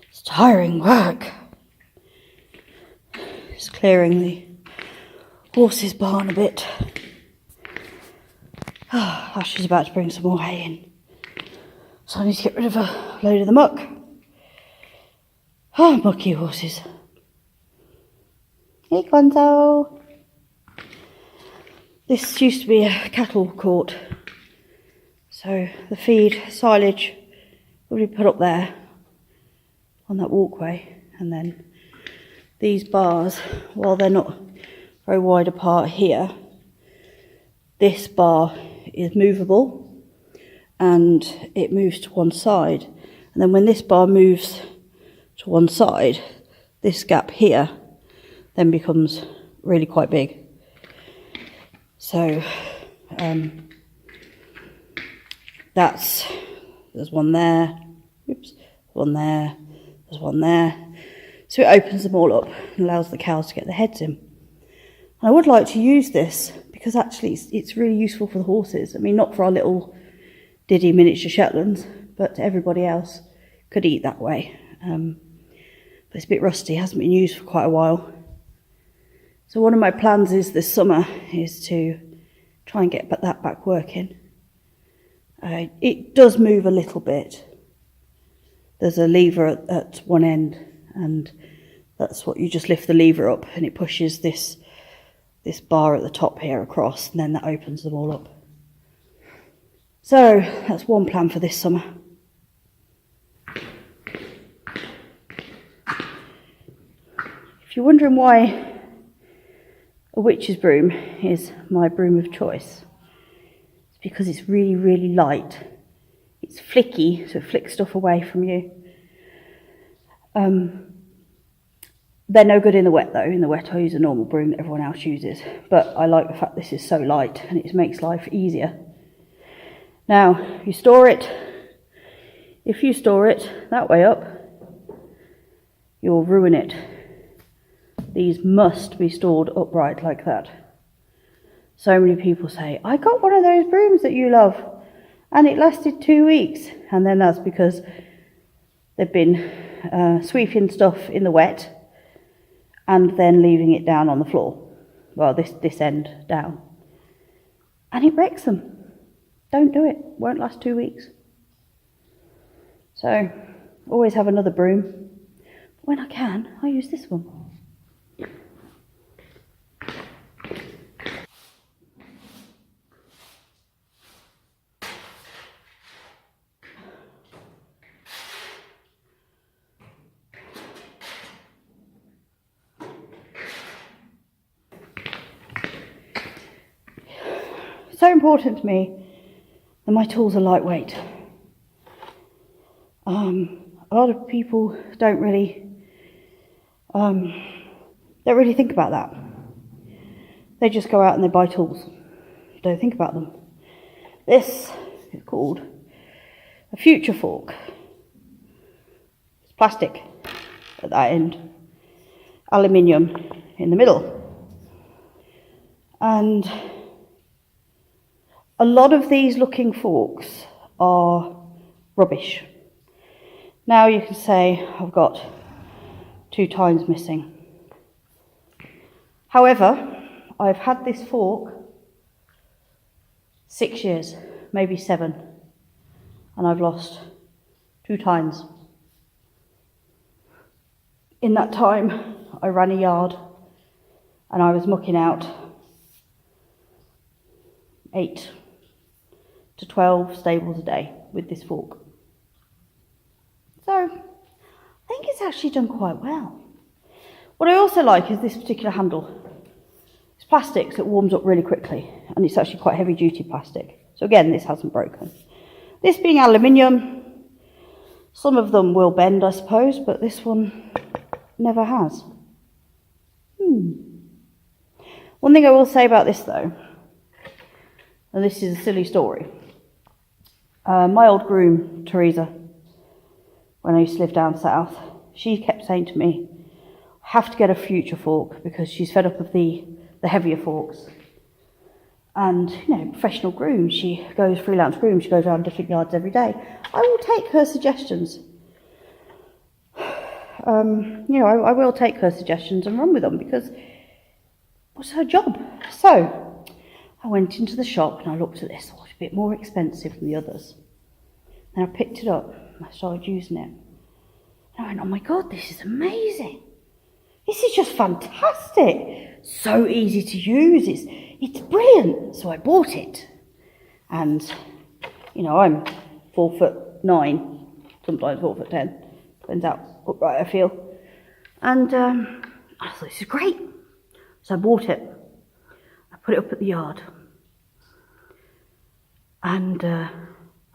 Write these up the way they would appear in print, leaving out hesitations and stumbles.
It's tiring work. Just clearing the horse's barn a bit. Ash is about to bring some more hay in. So I need to get rid of a load of the muck. Mucky horses. Hey, Gonzo. This used to be a cattle court. So the feed, silage will be put up there on that walkway. And then these bars, while they're not very wide apart here, this bar is movable and it moves to one side. And then when this bar moves to one side, this gap here then becomes really quite big. So there's one there, oops, one there, there's one there. So it opens them all up and allows the cows to get their heads in. And I would like to use this because actually it's really useful for the horses. I mean, not for our little diddy miniature Shetlands, but everybody else could eat that way. But it's a bit rusty, hasn't been used for quite a while. So one of my plans is this summer is to try and get that back working. It does move a little bit. There's a lever at one end, and that's what you just lift the lever up and it pushes this bar at the top here across, and then that opens them all up. So that's one plan for this summer. If you're wondering why a witch's broom is my broom of choice, it's because it's really, really light. It's flicky, so it flicks stuff away from you. They're no good in the wet though. In the wet I use a normal broom that everyone else uses, but I like the fact this is so light and it makes life easier. Now, you store it. If you store it that way up, you'll ruin it. These must be stored upright like that. So many people say, I got one of those brooms that you love and it lasted 2 weeks. And then that's because they've been sweeping stuff in the wet and then leaving it down on the floor. Well, this end down. And it wrecks them. Don't do it. Won't last 2 weeks. So, always have another broom. When I can, I use this one. So important to me that my tools are lightweight. A lot of people don't really think about that. They just go out and they buy tools. Don't think about them. This is called a future fork. It's plastic at that end, aluminium in the middle, and a lot of these looking forks are rubbish. Now you can say, I've got 2 tines missing. However, I've had this fork 6 years, maybe 7, and I've lost 2 tines. In that time, I ran a yard and I was mucking out 8 to 12 stables a day with this fork. So, I think it's actually done quite well. What I also like is this particular handle. It's plastic, so it warms up really quickly, and it's actually quite heavy duty plastic. So again, this hasn't broken. This being aluminium, some of them will bend, I suppose, but this one never has. One thing I will say about this though, and this is a silly story. My old groom, Teresa, when I used to live down south, she kept saying to me, I have to get a future fork because she's fed up of the heavier forks. And, you know, professional groom, she goes freelance groom, she goes around different yards every day. I will take her suggestions. You know, I will take her suggestions and run with them because what's her job? So I went into the shop and I looked at this. Oh, it's a bit more expensive than the others. And I picked it up and I started using it. And I went, oh my God, this is amazing. This is just fantastic. So easy to use. It's brilliant. So I bought it. And, you know, I'm 4'9", sometimes 4'10". Depends how upright I feel. And I thought, this is great. So I bought it. I put it up at the yard. And I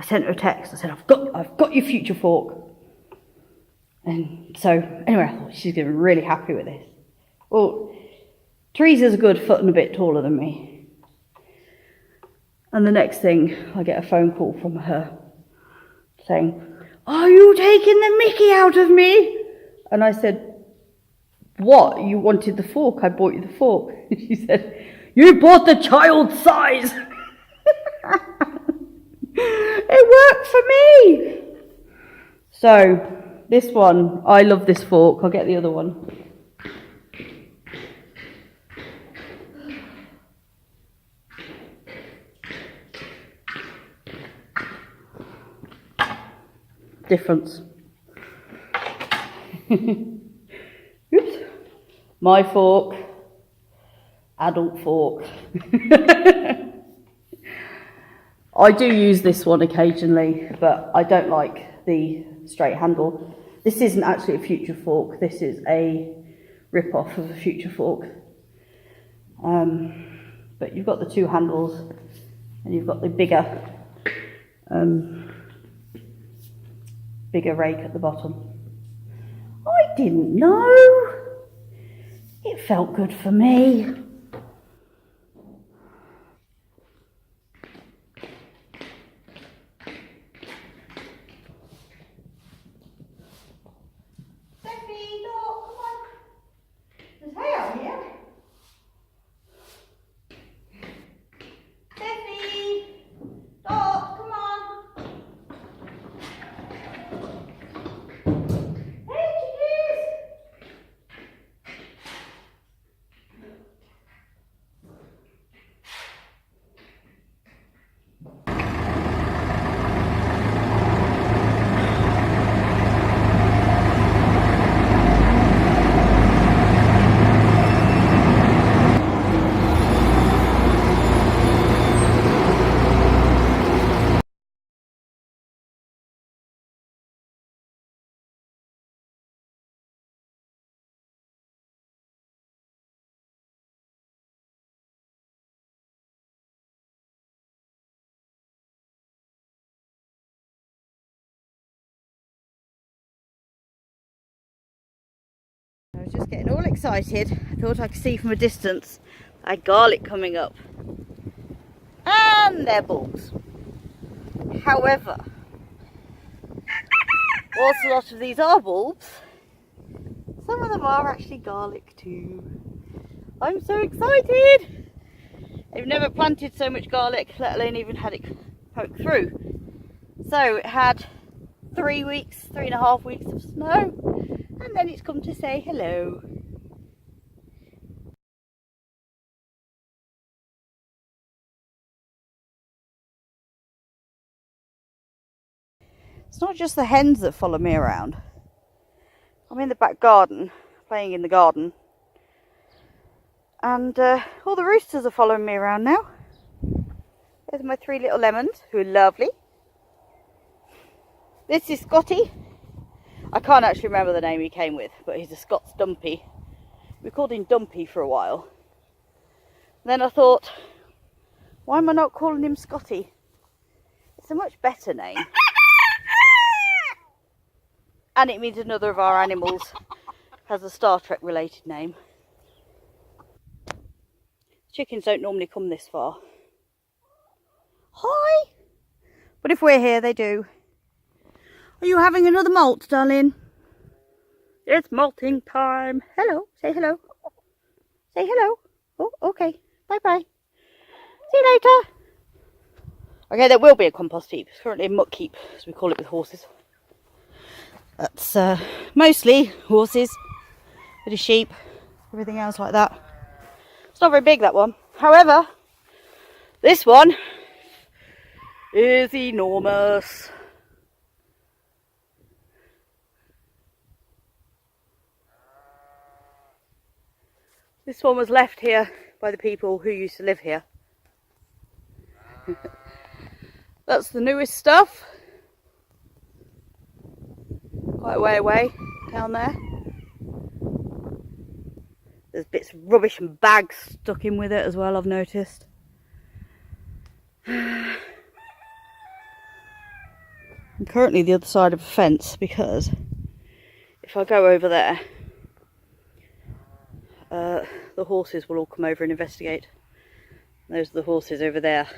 sent her a text. I said, I've got your future fork. And so, anyway, I thought she's going to be really happy with this. Well, Teresa's a good foot and a bit taller than me. And the next thing, I get a phone call from her saying, are you taking the mickey out of me? And I said, what? You wanted the fork? I bought you the fork. She said, you bought the child size. It worked for me. So, this one, I love this fork. I'll get the other one. Difference. Oops. My fork. Adult fork. I do use this one occasionally, but I don't like the straight handle. This isn't actually a future fork. This is a rip-off of a future fork. But you've got the two handles, and you've got the bigger rake at the bottom. I didn't know. It felt good for me. I was just getting all excited. I thought I could see from a distance I had garlic coming up. And they're bulbs. However, whilst a lot of these are bulbs, some of them are actually garlic too. I'm so excited! I've never planted so much garlic, let alone even had it poke through. So it had 3.5 weeks of snow, and then it's come to say hello. It's not just the hens that follow me around. I'm in the back garden, playing in the garden, and all the roosters are following me around now. There's my 3 little lemons, who are lovely. This is Scotty. I can't actually remember the name he came with, but he's a Scots Dumpy. We called him Dumpy for a while. And then I thought, why am I not calling him Scotty? It's a much better name. And it means another of our animals has a Star Trek related name. Chickens don't normally come this far. Hi! But if we're here, they do. Are you having another molt, darling? It's molting time. Hello. Say hello. Say hello. Oh, okay. Bye-bye. See you later. Okay, there will be a compost heap. It's currently a muck heap, as we call it with horses. That's mostly horses, bit of sheep, everything else like that. It's not very big, that one. However, this one is enormous. This one was left here by the people who used to live here. That's the newest stuff. Quite a way away down there. There's bits of rubbish and bags stuck in with it as well, I've noticed. I'm currently the other side of a fence because if I go over there, the horses will all come over and investigate. Those are the horses over there.